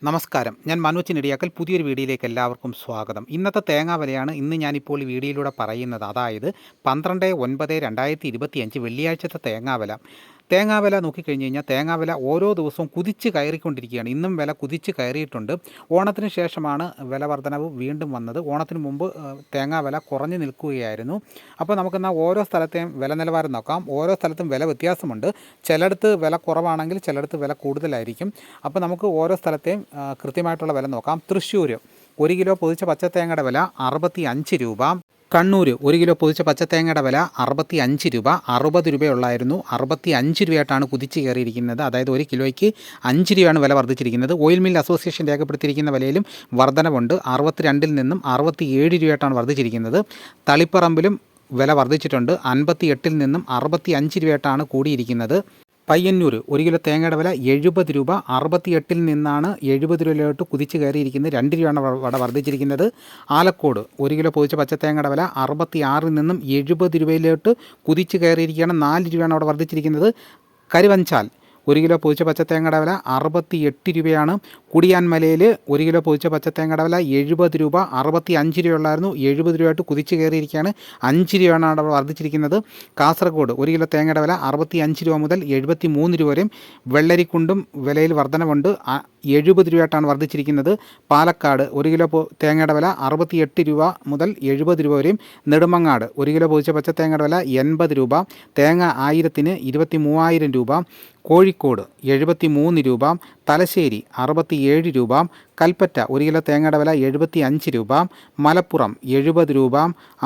നമസ്കാരം, ഞാൻ മനോജ് നെടിയാക്കൽ. പുതിയൊരു വീഡിയോയിലേക്ക് എല്ലാവർക്കും സ്വാഗതം. ഇന്നത്തെ തേങ്ങാ വിലയാണ് ഞാനിപ്പോൾ ഈ വീഡിയോയിലൂടെ പറയുന്നത്. അതായത് 12/9/2025 വെള്ളിയാഴ്ചത്തെ തേങ്ങാ വില നോക്കിക്കഴിഞ്ഞ് കഴിഞ്ഞാൽ തേങ്ങാ വില ഓരോ ദിവസവും കുതിച്ച് കയറിക്കൊണ്ടിരിക്കുകയാണ്. ഇന്നും വില കുതിച്ച് കയറിയിട്ടുണ്ട്. ഓണത്തിന് ശേഷമാണ് വില വർധനവ് വീണ്ടും വന്നത്. ഓണത്തിന് മുമ്പ് തേങ്ങാ വില കുറഞ്ഞു നിൽക്കുകയായിരുന്നു. അപ്പോൾ നമുക്കെന്നാൽ ഓരോ സ്ഥലത്തെയും വില നിലവാരം നോക്കാം. ഓരോ സ്ഥലത്തും വില വ്യത്യാസമുണ്ട്. ചിലയിടത്ത് വില കുറവാണെങ്കിൽ ചിലയിടത്ത് വില കൂടുതലായിരിക്കും. അപ്പോൾ നമുക്ക് ഓരോ സ്ഥലത്തെയും കൃത്യമായിട്ടുള്ള വില നോക്കാം. തൃശ്ശൂർ 1 കിലോ പൊതിച്ച പച്ചത്തേങ്ങയുടെ വില 65 രൂപ. കണ്ണൂർ 1 കിലോ പൊതിച്ച പച്ചത്തേങ്ങയുടെ വില 65 രൂപ. 60 രൂപയുള്ളായിരുന്നു, 65 രൂപയായിട്ടാണ് കുതിച്ച് കയറിയിരിക്കുന്നത്. അതായത് 1 കിലോയ്ക്ക് 5 രൂപയാണ് വില വർദ്ധിച്ചിരിക്കുന്നത്. ഓയിൽ മിൽ അസോസിയേഷൻ രേഖപ്പെടുത്തിയിരിക്കുന്ന വിലയിലും വർധനവുണ്ട്. 62 നിന്നും 67 രൂപയായിട്ടാണ് വർദ്ധിച്ചിരിക്കുന്നത്. തളിപ്പറമ്പിലും വില വർദ്ധിച്ചിട്ടുണ്ട്. 58 നിന്നും 65 രൂപയായിട്ടാണ് കൂടിയിരിക്കുന്നത്. പയ്യന്നൂർ 1 കിലോ തേങ്ങയുടെ വില 70 രൂപ. 68 നിന്നാണ് 70 രൂപയിലോട്ട് കുതിച്ച് കയറിയിരിക്കുന്നത്. 2 രൂപയാണ് അവിടെ വർദ്ധിച്ചിരിക്കുന്നത്. ആലക്കോട് 1 കിലോ പൊതിച്ച പച്ചത്തേങ്ങയുടെ വില 66 നിന്നും 70 രൂപയിലോട്ട് കുതിച്ച് കയറിയിരിക്കുകയാണ്. 4 രൂപയാണ് അവിടെ വർദ്ധിച്ചിരിക്കുന്നത്. കരുവഞ്ചാൽ 1 കിലോ പൊതിച്ച പച്ചത്തേങ്ങയുടെ വില 68 രൂപയാണ്. കുടിയാൻമലയിൽ 1 കിലോ പൊതിച്ച പച്ചത്തേങ്ങയുടെ വില 70 രൂപ. 65 രൂപയുള്ളായിരുന്നു, 70 രൂപയായിട്ട് കുതിച്ച് കയറിയിരിക്കുകയാണ്. 5 രൂപയാണ് അവിടെ വർദ്ധിച്ചിരിക്കുന്നത്. കാസർഗോഡ് 1 കിലോ തേങ്ങയുടെ വില 65 രൂപ മുതൽ 73 രൂപ വരെയും. വെള്ളരിക്കുണ്ടും വിലയിൽ വർധനവുണ്ട്. 70 രൂപയായിട്ടാണ് വർദ്ധിച്ചിരിക്കുന്നത്. പാലക്കാട് 1 കിലോ തേങ്ങയുടെ വില 68 രൂപ മുതൽ 70 രൂപ വരെയും. നെടുമങ്ങാട് 1 കിലോ പൊതിച്ച പച്ചത്തേങ്ങയുടെ വില 80 രൂപ. തേങ്ങ 1000-ന് 23,000 രൂപ. കോഴിക്കോട് 73 രൂപ. തലശ്ശേരി 67 രൂപ. കൽപ്പറ്റ 1 കിലോ തേങ്ങയുടെ വില 75 രൂപ. മലപ്പുറം 70 രൂപ.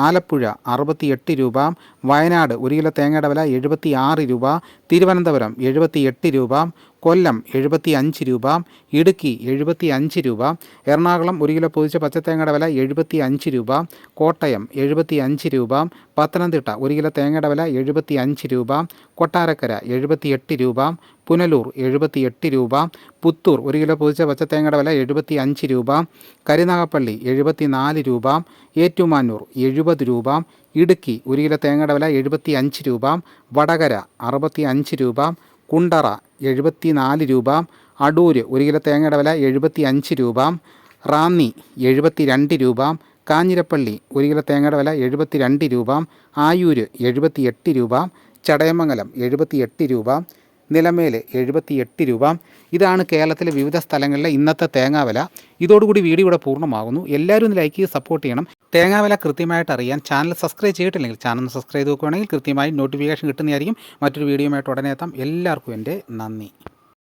ആലപ്പുഴ 68 രൂപ. വയനാട് 1 കിലോ തേങ്ങയുടെ വില 76 രൂപ. തിരുവനന്തപുരം 78 രൂപ. കൊല്ലം 75 രൂപ. ഇടുക്കി 75 രൂപ. എറണാകുളം 1 കിലോ പൊതിച്ച പച്ചത്തേങ്ങയുടെ വില 75 രൂപ. കോട്ടയം 75 രൂപ. പത്തനംതിട്ട 1 കിലോ തേങ്ങയുടെ വില 75 രൂപ. കൊട്ടാരക്കര 78 രൂപ. പുനലൂർ 78 രൂപ. പുത്തൂർ 1 കിലോ പൊതിച്ച പച്ചത്തേങ്ങയുടെ വില 75 രൂപ. കരുനാഗപ്പള്ളി 74 രൂപ. ഏറ്റുമാനൂർ 70 രൂപ. ഇടുക്കി 1 കിലോ തേങ്ങയുടെ വില 75 രൂപ. വടകര 65 രൂപ. കുണ്ടറ 74 രൂപ. അടൂർ 1 കിലോ തേങ്ങയുടെ വില 75 രൂപ. റാന്നി 72 രൂപ. കാഞ്ഞിരപ്പള്ളി 1 കിലോ തേങ്ങയുടെ വില 72 രൂപ. ആയൂർ 78 രൂപ. ചടയമംഗലം 78 രൂപ. നിലമേൽ 78 രൂപ. ഇതാണ് കേരളത്തിലെ വിവിധ സ്ഥലങ്ങളിലെ ഇന്നത്തെ തേങ്ങാവില. ഇതോടുകൂടി വീഡിയോ ഇവിടെ പൂർണ്ണമാകുന്നു. എല്ലാവരും ഒന്ന് ലൈക്ക് ചെയ്ത് സപ്പോർട്ട് ചെയ്യണം. തേങ്ങാവില കൃത്യമായിട്ട് അറിയാൻ ചാനൽ സബ്സ്ക്രൈബ് ചെയ്തിട്ടില്ലെങ്കിൽ ചാനൽ സബ്സ്ക്രൈബ് ചെയ്ത് നോക്കുകയാണെങ്കിൽ കൃത്യമായി നോട്ടിഫിക്കേഷൻ കിട്ടുന്നതായിരിക്കും. മറ്റൊരു വീഡിയോയുമായിട്ട് ഉടനെ എത്താം. എല്ലാവർക്കും എൻ്റെ നന്ദി.